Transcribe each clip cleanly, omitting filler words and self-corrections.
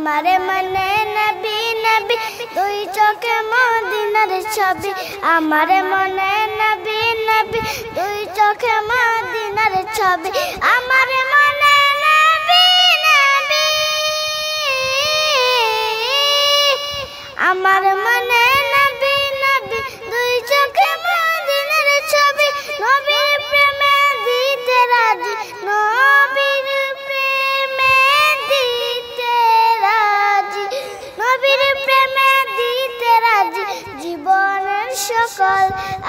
আমারে মনে নবী নবী দুই চোখে মদিনার ছবি আমারে মনে নবী নবী দুই চোখে মদিনার ছবি আমারে মনে নবী নবী আমার মনে নবী নবী দুই চোখে মদিনার ছবি নবীর প্রেমে দিতে রাজি নবীর প্রেমে দিতে রাজি নবীর প্রেমে দিতে রাজি জীবনের সকল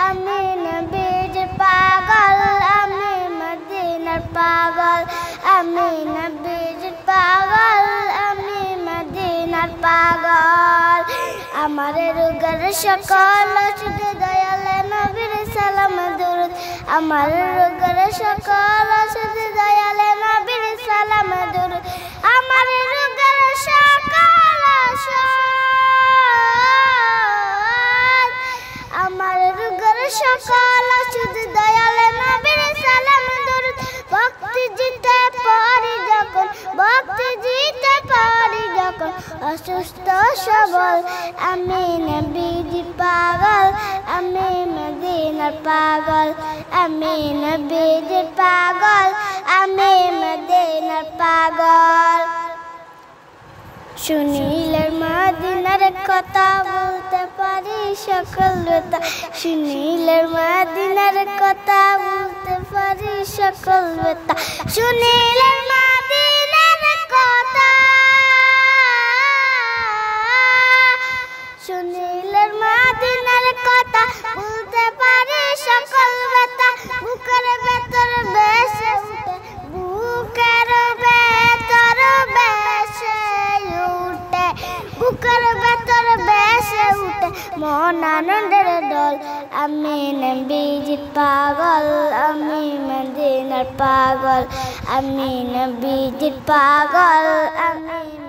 আমি নবীর পাগল আমি মদিনার পাগল আমি নবীর পাগল আমি মদিনার পাগল আমার রোগের সকল ওষুধ দয়ালে নবীর সালাম দুরুদ আমার রোগের সকল ওষুধ দয়ালে নবীর সালাম দুরুদ আমার রোগের সকল আমার রোগের সকল ওষুধ দয়ালে নবীর সালাম দুরুদ ভক্তি জিতে পারি যখন ভক্তি জিতে পারি যখন অসুস্থ সবল আমি নবীর পাগল আমি মদিনার পাগল আমি নবীর পাগল আমি মদিনার পাগল শুনিলে মদিনার কথা বলতে পারি সকল ব্যথা শুনিলে মদিনার কথা বলতে পারি সকল ব্যথা শুনিলে মদিনার কথা শুনিলে মদিনার কথা বলতে পারি সকল ব্যথা বুকের ভেতর বেসে উঠে বুকের ভেতর বেসে উঠে বুকের ভেতর বেসে উঠে মন আনন্দের দল আমি নবীর পাগল আমি মদিনার পাগল আমি নবীর পাগল আমি